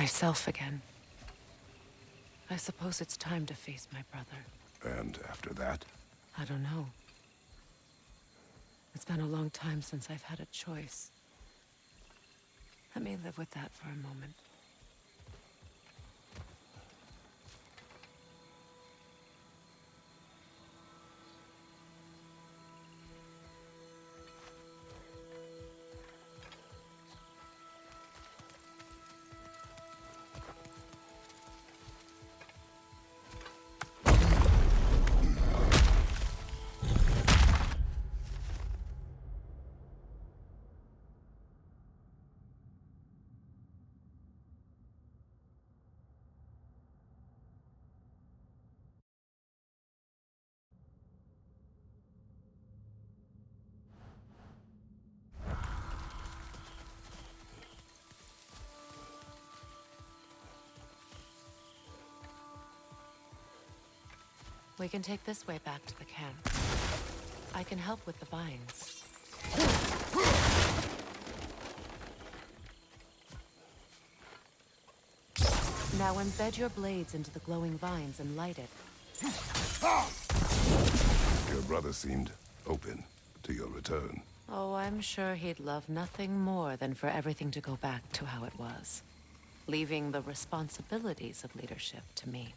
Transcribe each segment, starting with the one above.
myself again. I suppose it's time to face my brother. And after that? I don't know. It's been a long time since I've had a choice. Let me live with that for a moment. We can take this way back to the camp. I can help with the vines. Now embed your blades into the glowing vines and light it. Your brother seemed open to your return. Oh, I'm sure he'd love nothing more than for everything to go back to how it was, leaving the responsibilities of leadership to me.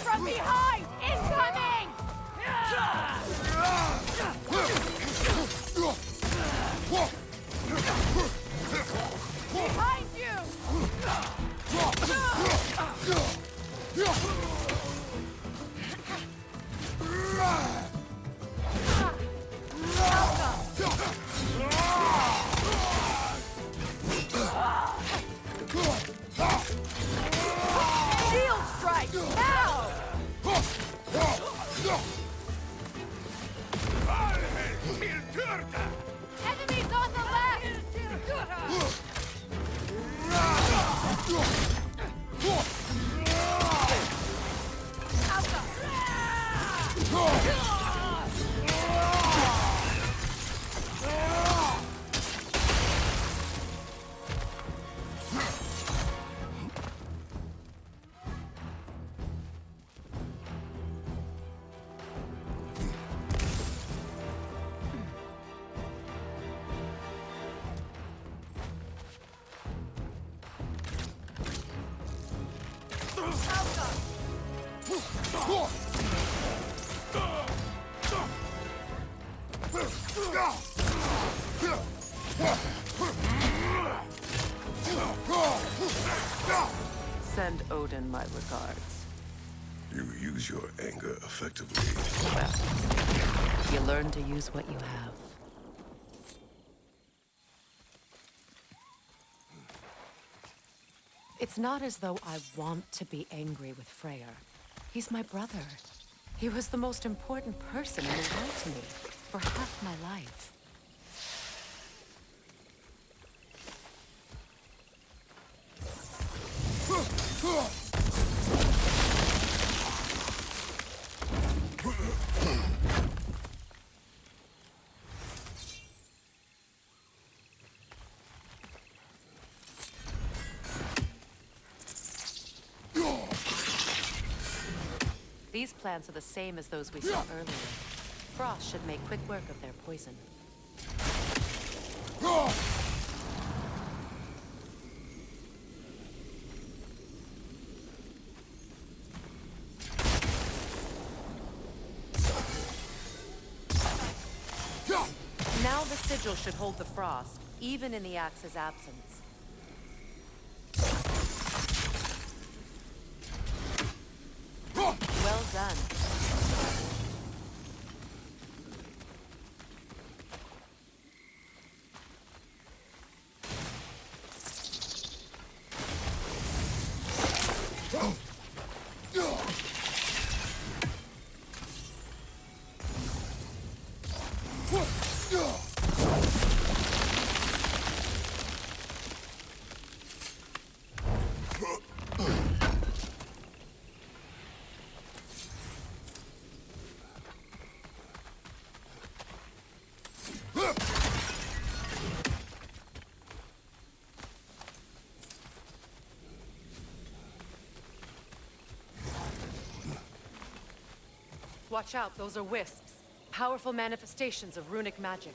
From behind! Incoming! Behind you! Shield strike! Now! Enemies on the left! Send Odin my regards. You use your anger effectively. Well, you learn to use what you have. It's not as though I want to be angry with Freyr. He's my brother. He was the most important person in the world to me for half my life. These plants are the same as those we saw earlier. frost should make quick work of their poison. Now the sigil should hold the frost, even in the axe's absence. Well done. Watch out, those are wisps. Powerful manifestations of runic magic.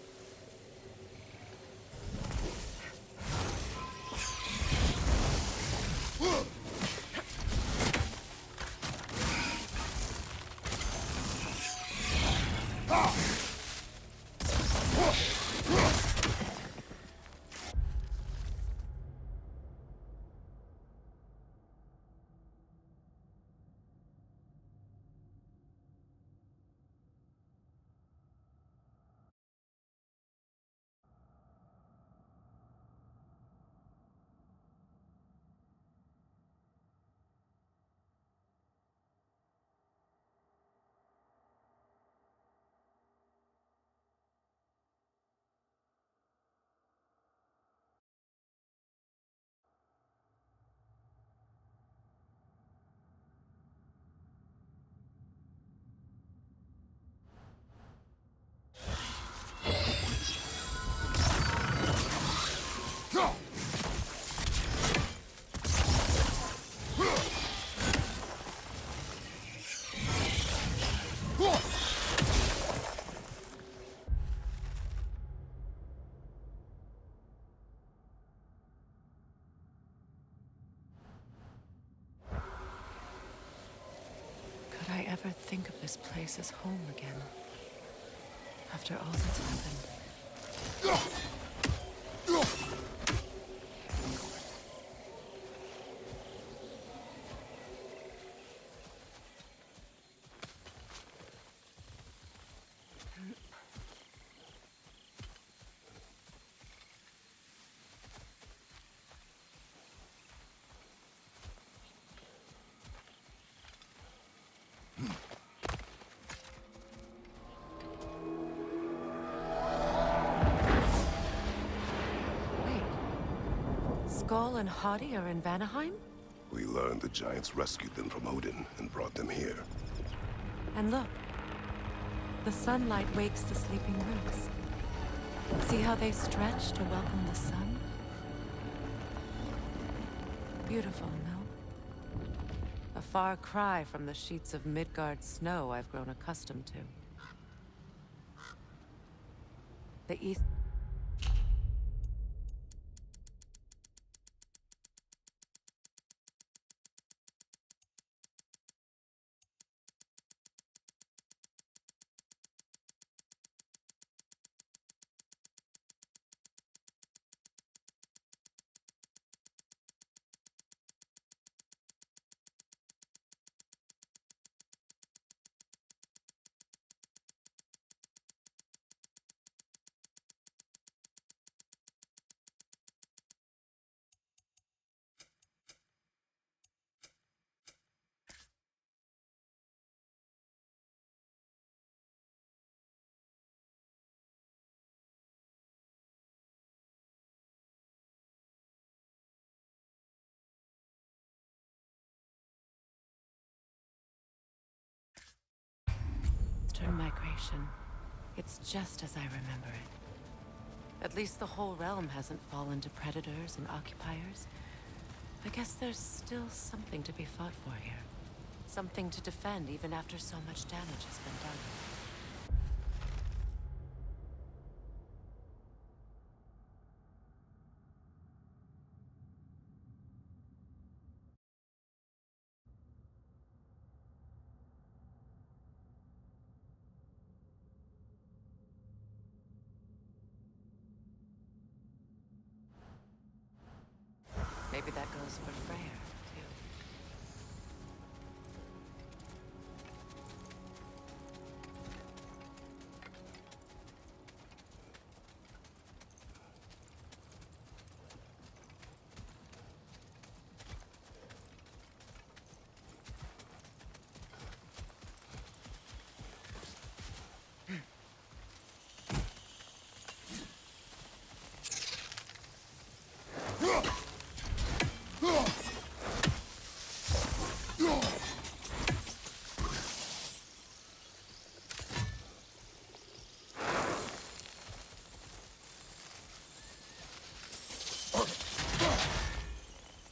Could I ever think of this place as home again? After all that's happened. Skull and Hadi are in Vanaheim? We learned the giants rescued them from Odin and brought them here. And look, the sunlight wakes the sleeping roots. See how they stretch to welcome the sun? Beautiful, no? A far cry from the sheets of Midgard snow I've grown accustomed to. The east... Migration. It's just as I remember it. At least the whole realm hasn't fallen to predators and occupiers. I guess there's still something to be fought for here. Something to defend even after so much damage has been done. goes for Freyr, too.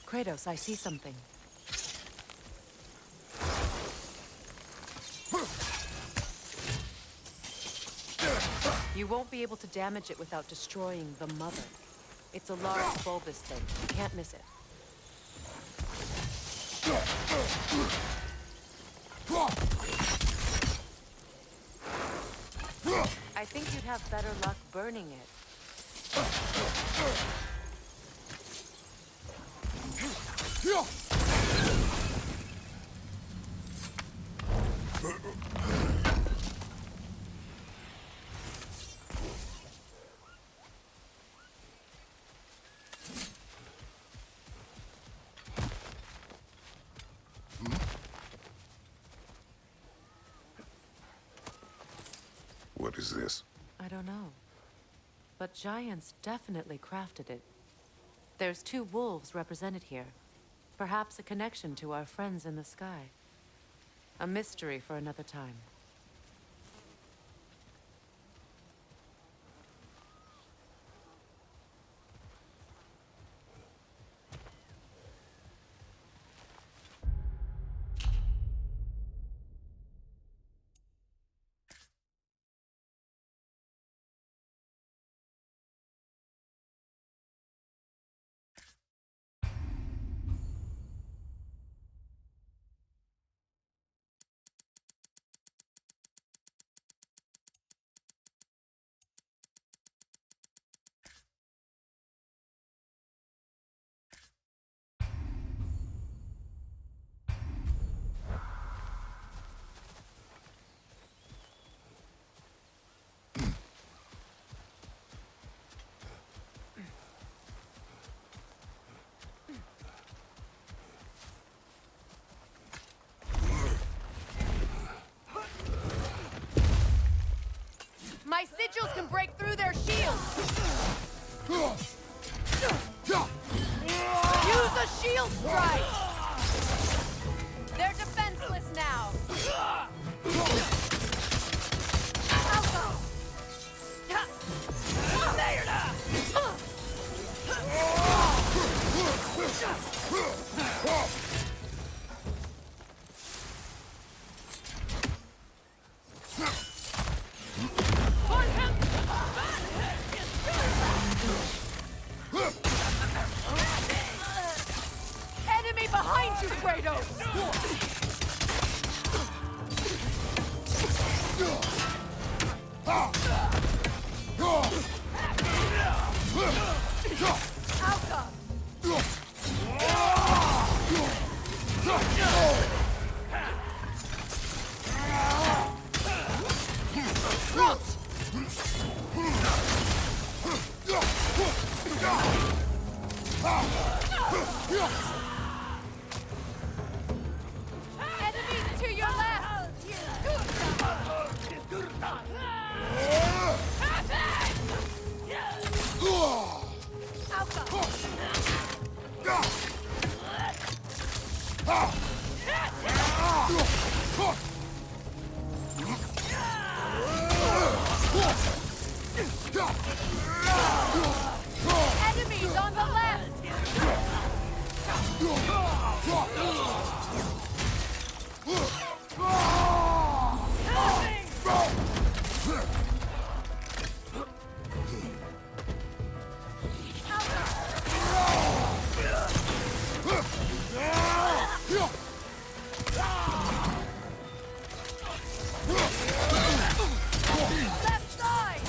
Kratos, I see something. You won't be able to damage it without destroying the mother. It's a large bulbous thing. You can't miss it. I think you'd have better luck burning it. What is this? I don't know. But giants definitely crafted it. There's 2 wolves represented here. Perhaps a connection to our friends in the sky. A mystery for another time. My sigils can break through their shields! Use a shield strike! They're defenseless now! Enemy behind you, Kratos! Outcome! Enemies to your left! Enemies on the left! Left side!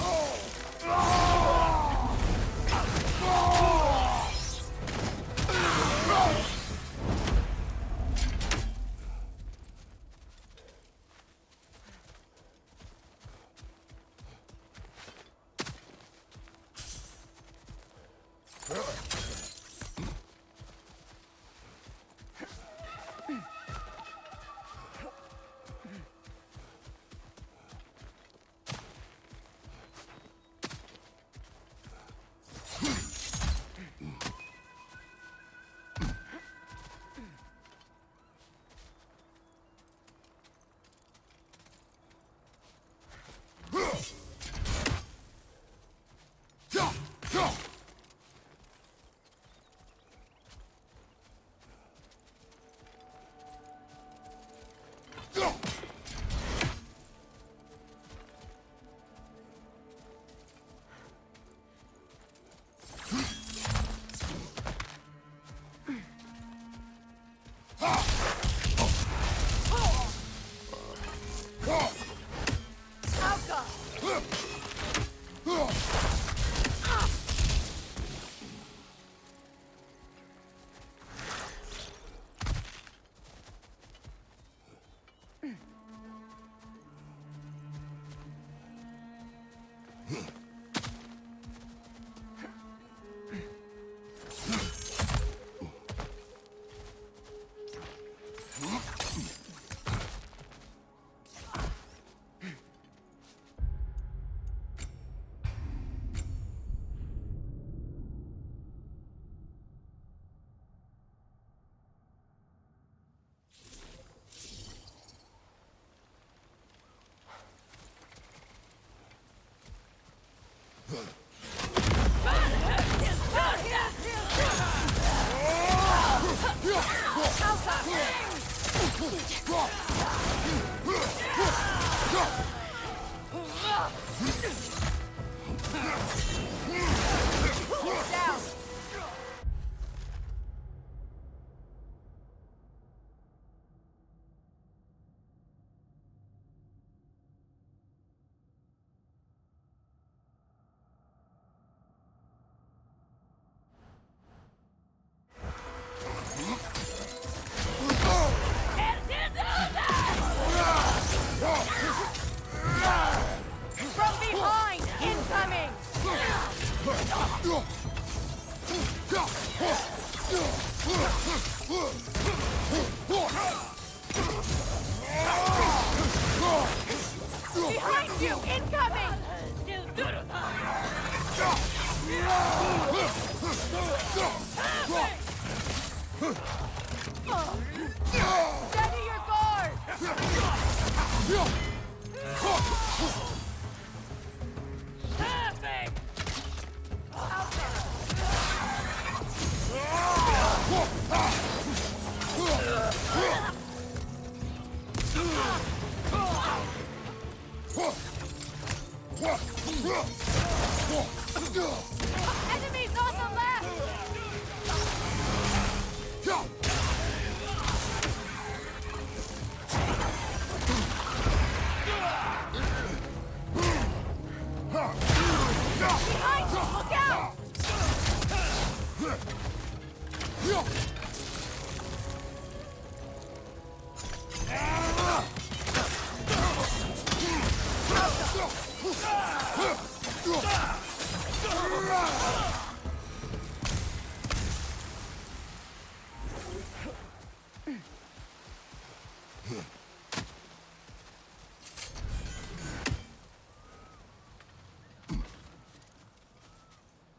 Down. From behind! Incoming! Behind you! Incoming! Steady your guard! Enemies on the left! Behind you! Look out!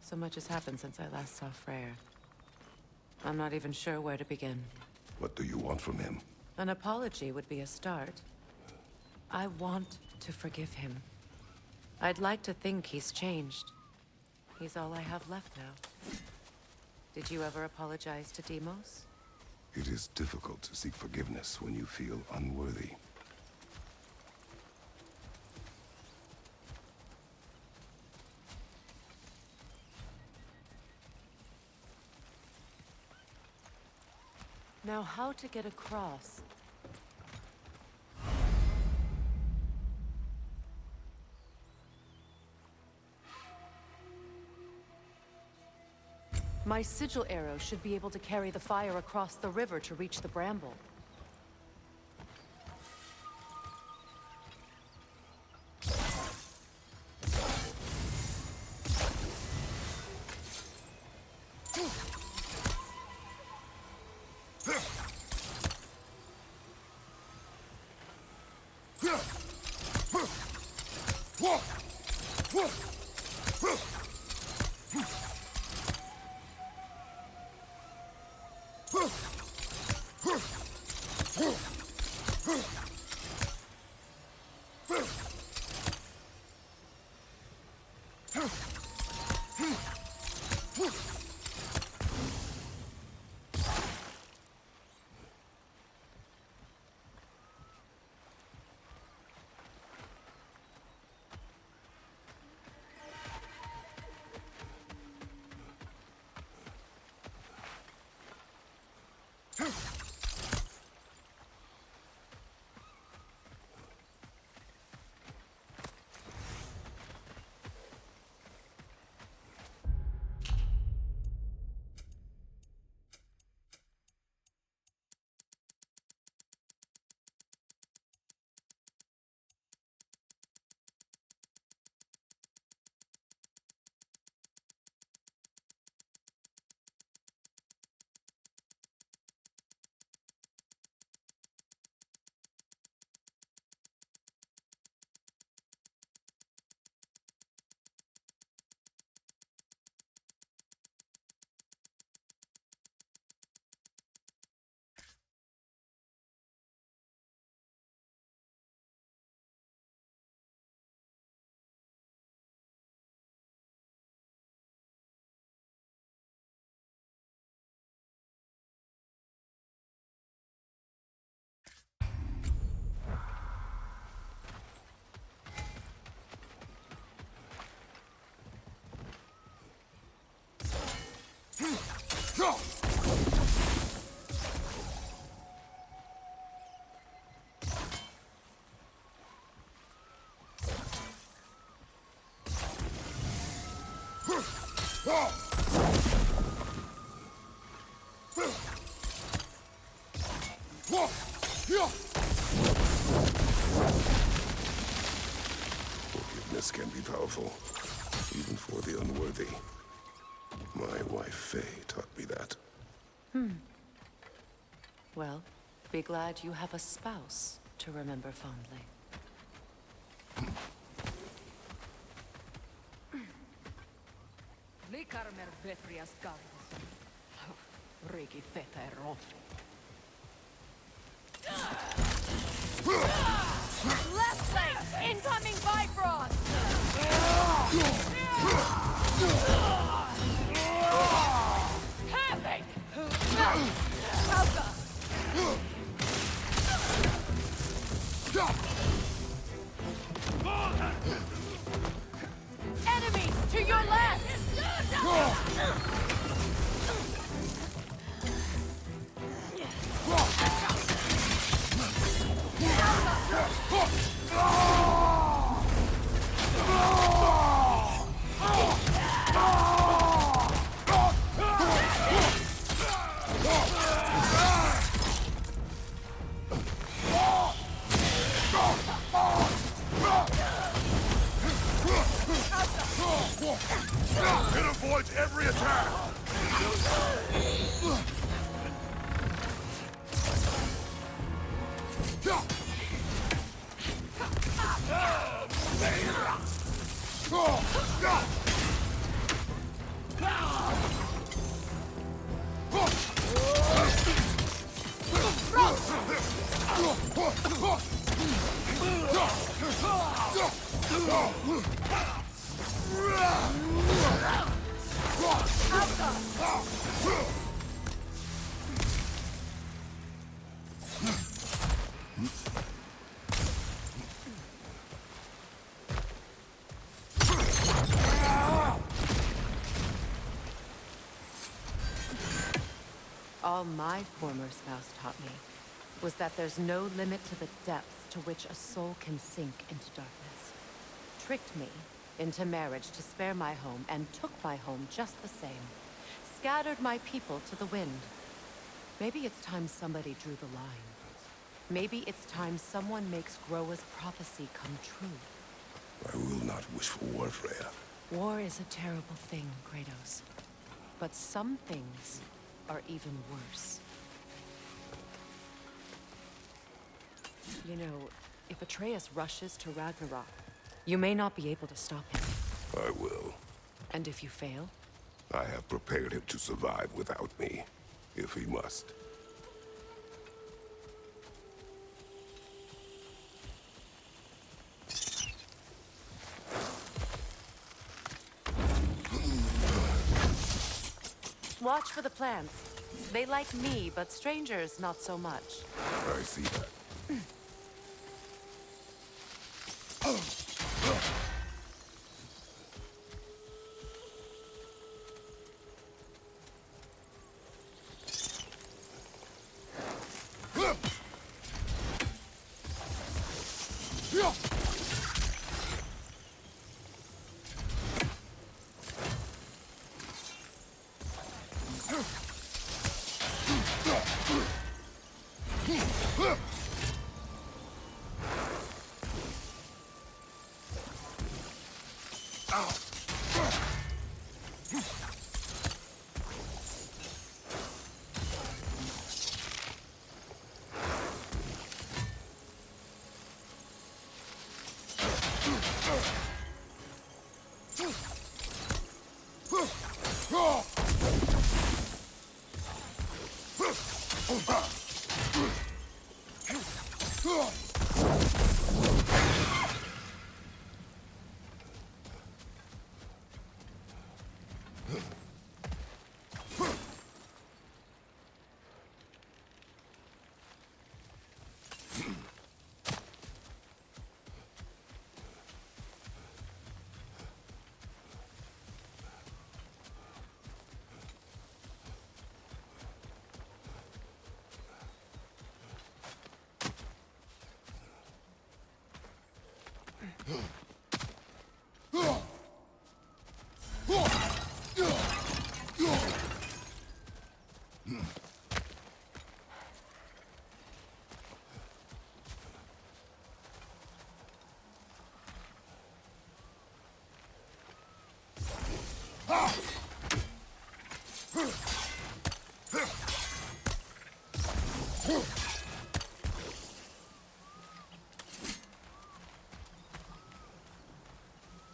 So much has happened since I last saw Freyr. I'm not even sure where to begin. What do you want from him? An apology would be a start. I want to forgive him. I'd like to think he's changed. He's all I have left now. Did you ever apologize to Deimos? It is difficult to seek forgiveness when you feel unworthy. Now, how to get across? My sigil arrow should be able to carry the fire across the river to reach the bramble. Forgiveness can be powerful, even for the unworthy. My wife, Faye, taught me that. Well, be glad you have a spouse to remember fondly. Left leg! Incoming Bifrost! Perfect! Enemy to your left! It avoids every attack! All my former spouse taught me was that there's no limit to the depth to which a soul can sink into darkness. Tricked me into marriage to spare my home and took my home just the same. Scattered my people to the wind. Maybe it's time somebody drew the line. Maybe it's time someone makes Groa's prophecy come true. I will not wish for war, Freya. War is a terrible thing, Kratos. But some things are even worse. You know, if Atreus rushes to Ragnarok, you may not be able to stop him. I will. And if you fail? I have prepared him to survive without me, if he must. Watch for the plants. They like me, but strangers not so much. I see that.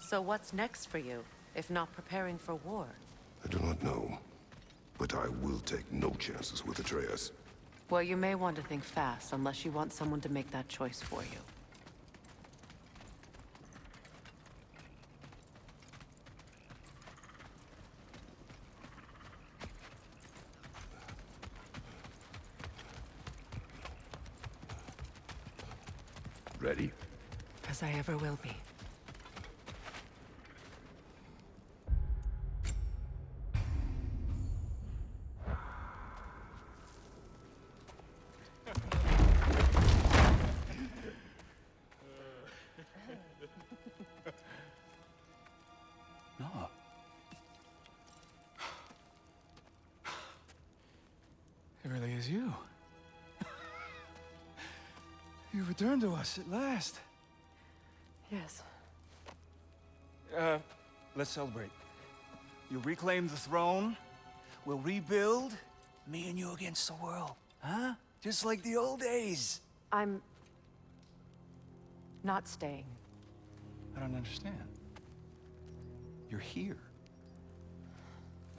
So what's next for you, if not preparing for war? I do not know, but I will take no chances with Atreus. Well, you may want to think fast, unless you want someone to make that choice for you. Ready? As I ever will be. No. It really is you. You returned to us at last. Yes. Let's celebrate. You reclaim the throne. We'll rebuild. Me and you against the world. Huh? Just like the old days. I'm... not staying. I don't understand. You're here.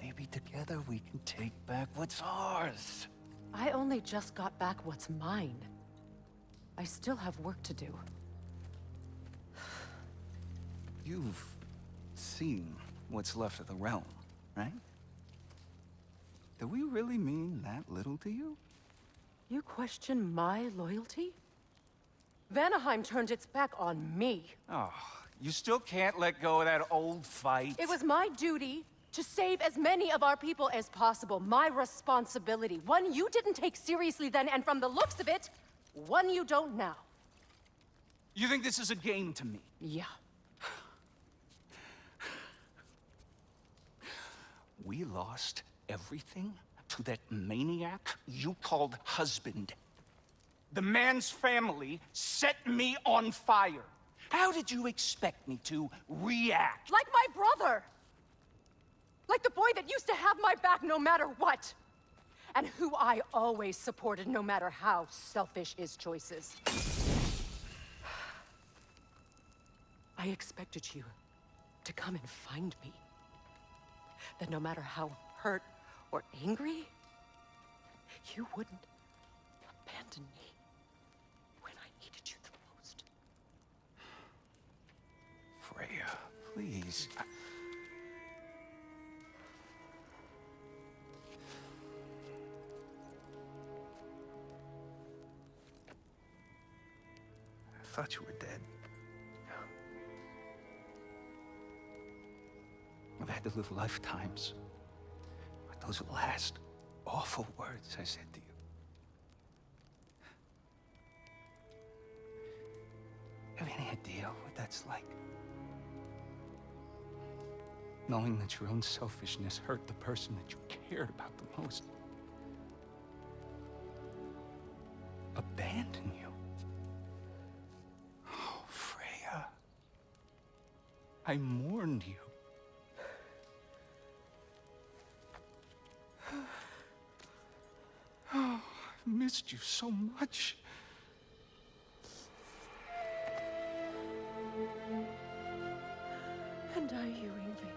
Maybe together we can take back what's ours. I only just got back what's mine. I still have work to do. You've seen what's left of the realm, right? Do we really mean that little to you? You question my loyalty? Vanaheim turned its back on me. Oh, you still can't let go of that old fight? It was my duty to save as many of our people as possible. My responsibility. One you didn't take seriously then, and from the looks of it, one you don't now. You think this is a game to me? Yeah. We lost everything to that maniac you called husband. The man's family set me on fire. How did you expect me to react? Like my brother! Like the boy that used to have my back no matter what! And who I always supported no matter how selfish his choices. I expected you to come and find me. That no matter how hurt or angry, you wouldn't abandon me when I needed you the most. Freya, please. I thought you were dead. I've had to live lifetimes with those last awful words I said to you. Have any idea what that's like? Knowing that your own selfishness hurt the person that you cared about the most. Abandon you. Oh, Freya. I mourned you. Oh, I've missed you so much. And are you, Ingvi?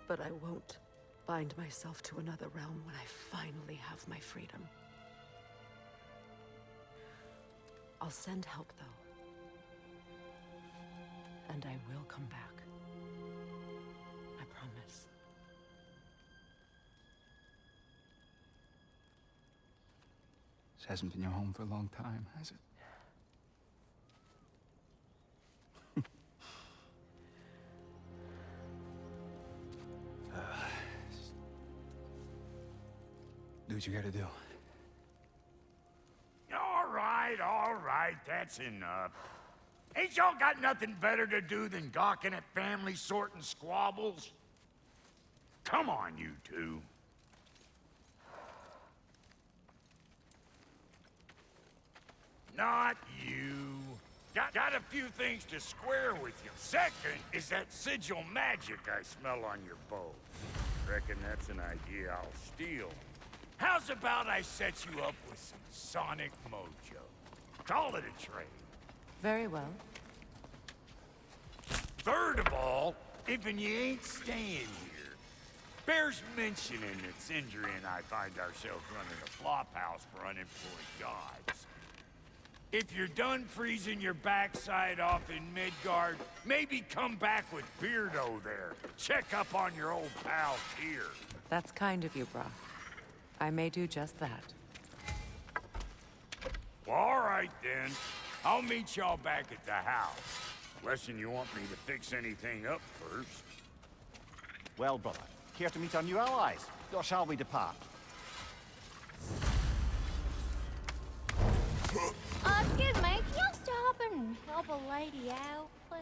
But I won't bind myself to another realm when I finally have my freedom. I'll send help, though. And I will come back. I promise. This hasn't been your home for a long time, has it? Do what you gotta do. All right, that's enough. Ain't y'all got nothing better to do than gawking at family sorting squabbles? Come on, you two. Not you. Got a few things to square with you. Second is that sigil magic I smell on your bow. reckon that's an idea I'll steal. How's about I set you up with some sonic mojo? Call it a trade. Very well. Third of all, if you ain't staying here, bears mentioning that Sindri and I find ourselves running a flop house for unemployed gods. If you're done freezing your backside off in Midgard, maybe come back with Beardo there. Check up on your old pal here. That's kind of you, Brock. I may do just that. Well, all right then. I'll meet y'all back at the house. Unless you want me to fix anything up first. Well, brother, care to meet our new allies? Or shall we depart? Excuse me, can you stop and help a lady out, please?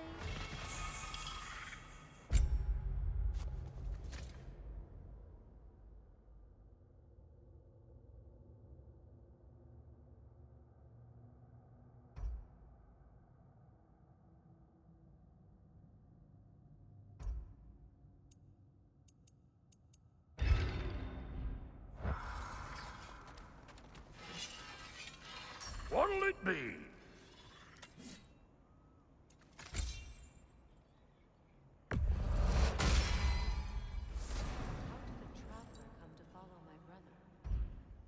What'll it be? How did the traveler come to follow my brother?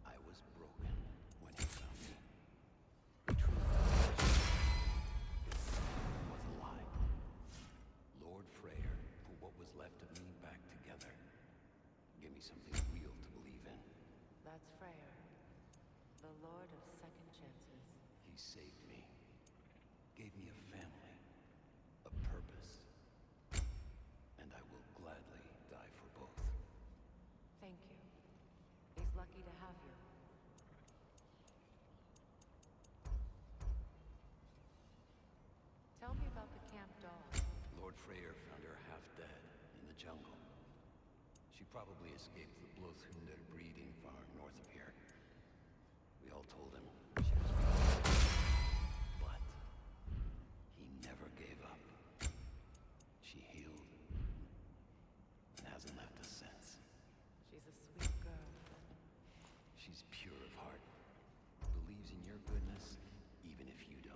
I was broken when he found me. The truth was a lie. Lord Freyr put what was left of me back together. Give me something real to believe in. That's Freyr, the Lord of Second Chances. He saved me. Gave me a family. A purpose. And I will gladly die for both. Thank you. He's lucky to have you. Tell me about the camp dog. Lord Freyr found her half dead in the jungle. She probably escaped the Blothhunder breeding farm north of here. We all told him she was weak. But he never gave up. She healed and hasn't left us since. She's a sweet girl. She's pure of heart. Believes in your goodness, even if you don't.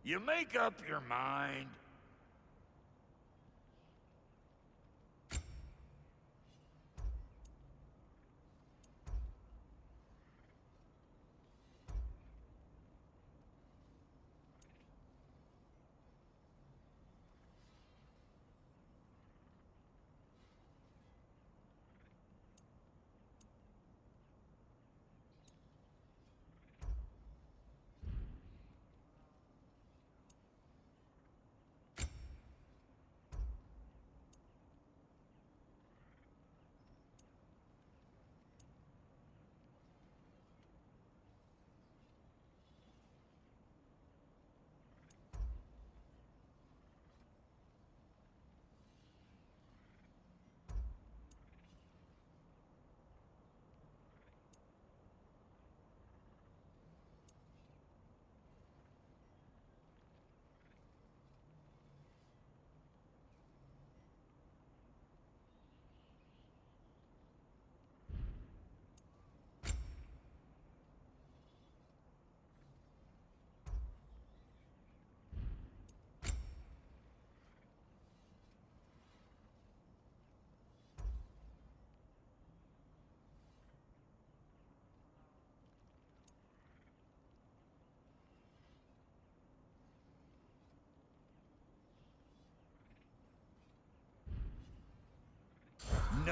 You make up your mind.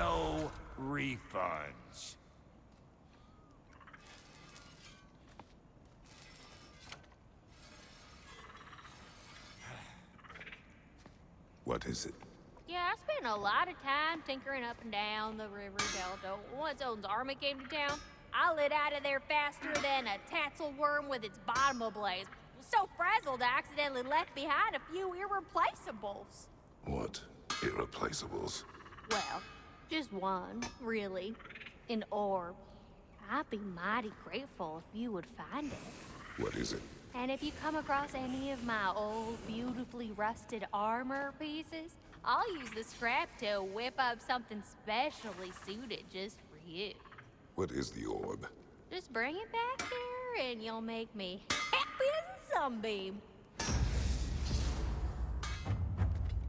no refunds. What is it? Yeah, I spent a lot of time tinkering up and down the river delta. Once Odin's army came to town, I lit out of there faster than a tassel worm with its bottom ablaze. Was so frazzled I accidentally left behind a few irreplaceables. What irreplaceables? Well, just one, really. An orb. I'd be mighty grateful if you would find it. What is it? And if you come across any of my old, beautifully rusted armor pieces, I'll use the scrap to whip up something specially suited just for you. What is the orb? Just bring it back here and you'll make me happy as a sunbeam.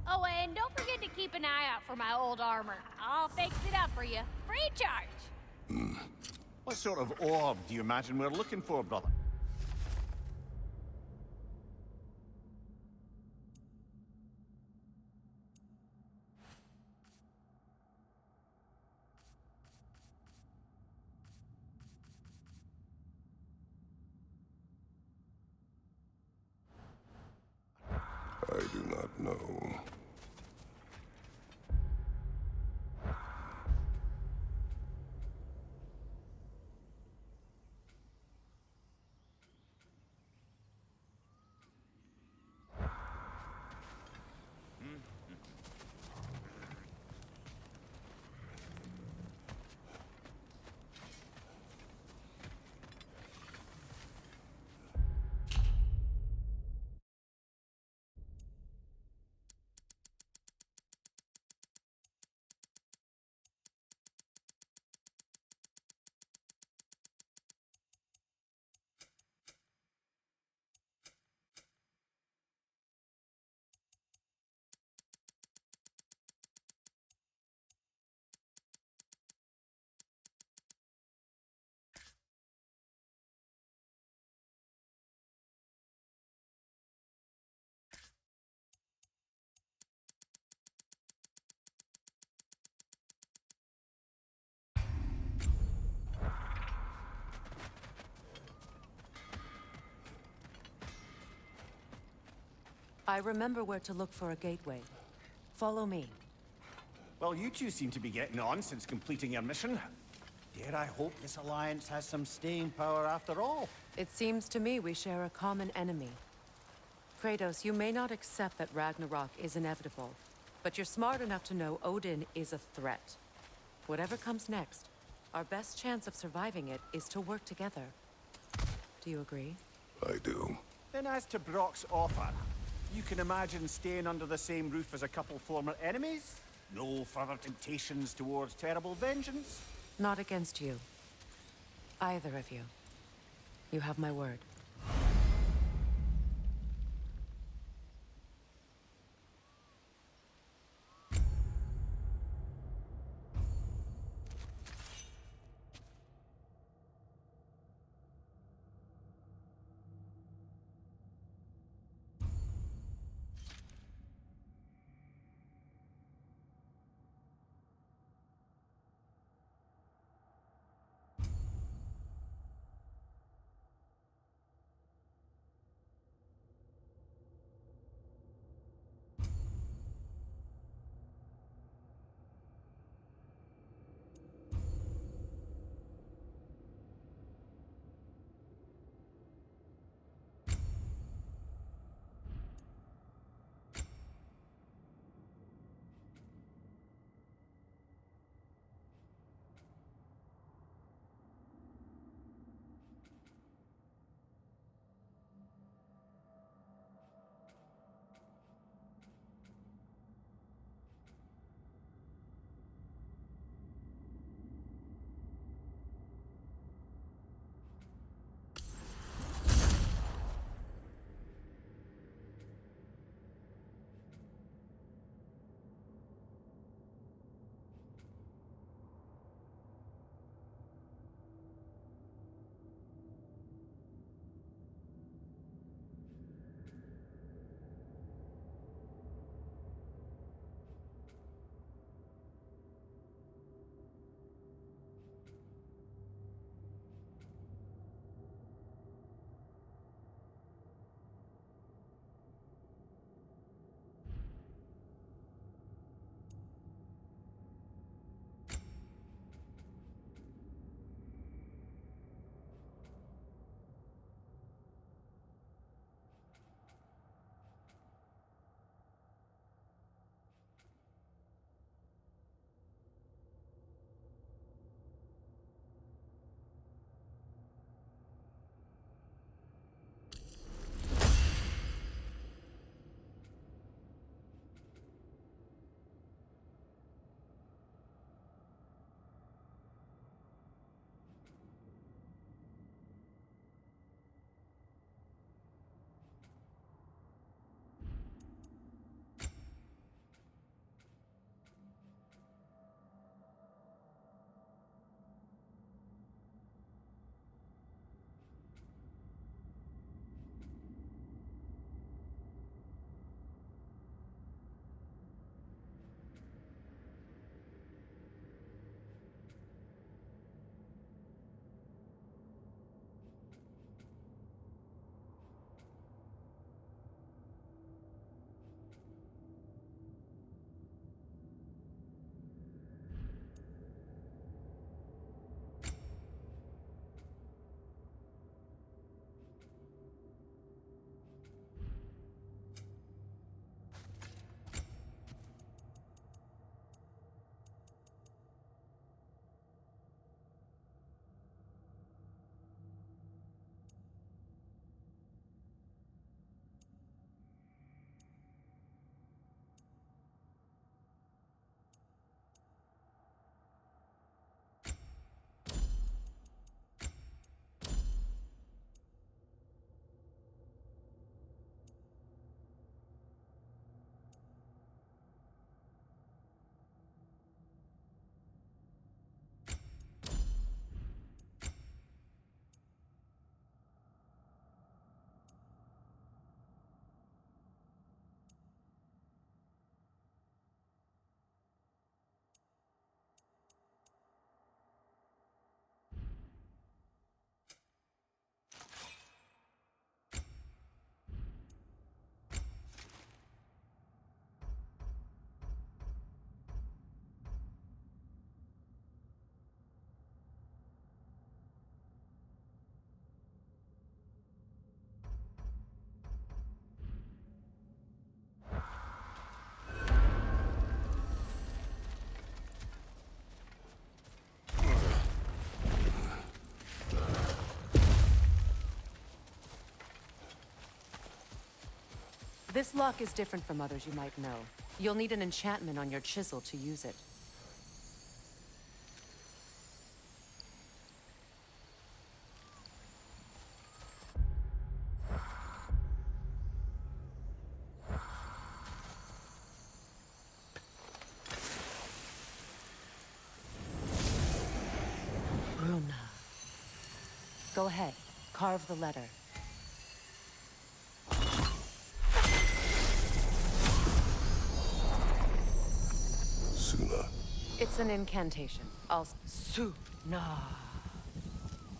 Oh, and don't forget to keep an eye out for my old armor. I'll fix it up for you, free of charge. What sort of orb do you imagine we're looking for, brother? I do not know. I remember where to look for a gateway. Follow me. Well, you two seem to be getting on since completing your mission. Dare I hope this alliance has some staying power after all? It seems to me we share a common enemy. Kratos, you may not accept that Ragnarok is inevitable, but you're smart enough to know Odin is a threat. Whatever comes next, our best chance of surviving it is to work together. Do you agree? I do. Then as to Brock's offer, you can imagine staying under the same roof as a couple former enemies? No further temptations towards terrible vengeance? Not against you. Either of you. You have my word. This lock is different from others you might know. You'll need an enchantment on your chisel to use it. Runa. Go ahead, carve the letter. Suna. It's an incantation. Suna.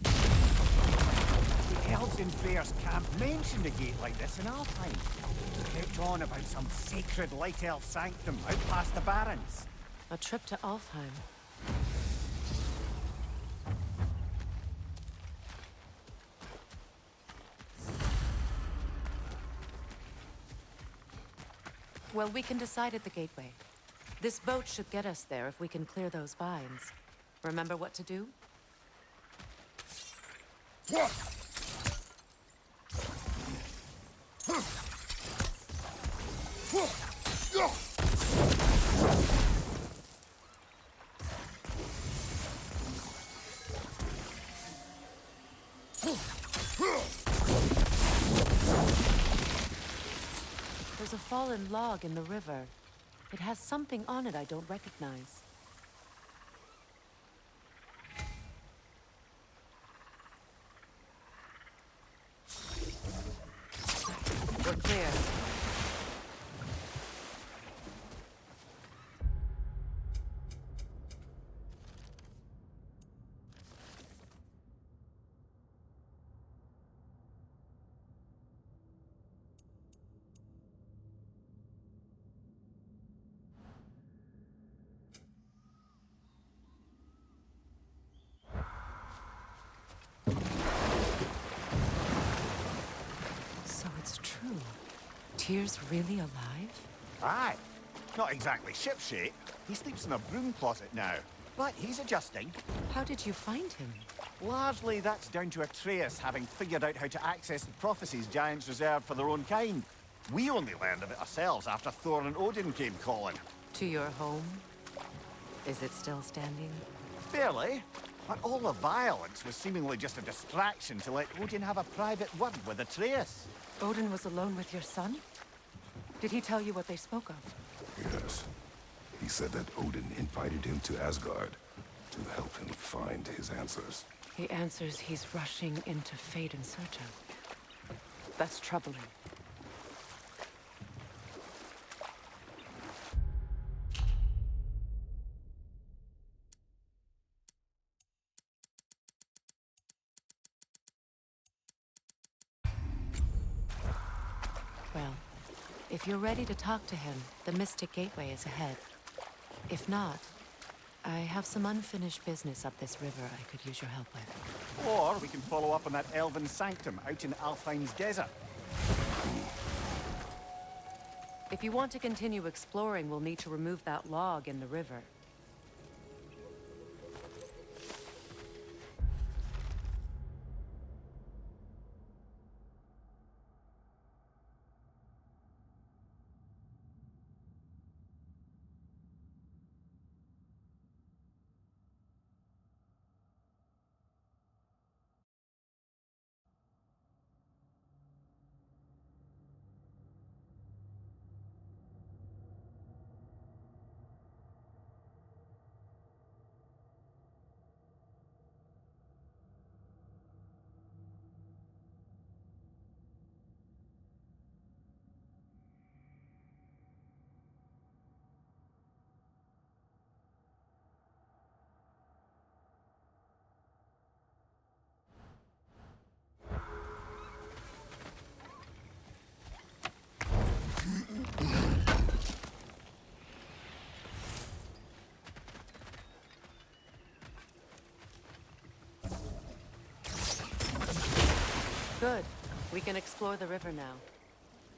The elves in Freyr's camp mentioned a gate like this in Alfheim. They kept on about some sacred light elf sanctum out past the Barrens. A trip to Alfheim. Well, we can decide at the gateway. This boat should get us there if we can clear those vines. Remember what to do? There's a fallen log in the river. It has something on it I don't recognize. We're clear. So it's true. Tyr's really alive? Aye. Not exactly shipshape. He sleeps in a broom closet now. But he's adjusting. How did you find him? Largely, that's down to Atreus having figured out how to access the prophecies giants reserved for their own kind. We only learned of it ourselves after Thor and Odin came calling. To your home? Is it still standing? Barely. But all the violence was seemingly just a distraction to let Odin have a private word with Atreus. Odin was alone with your son? Did he tell you what they spoke of? Yes. He said that Odin invited him to Asgard to help him find his answers. The answers he's rushing into fate in search of. That's troubling. Well, if you're ready to talk to him, the Mystic Gateway is ahead. If not, I have some unfinished business up this river I could use your help with. Or we can follow up on that elven sanctum out in Alfheim's desert. If you want to continue exploring, we'll need to remove that log in the river. Good. We can explore the river now.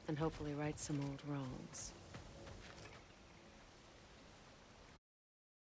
And hopefully right some old wrongs.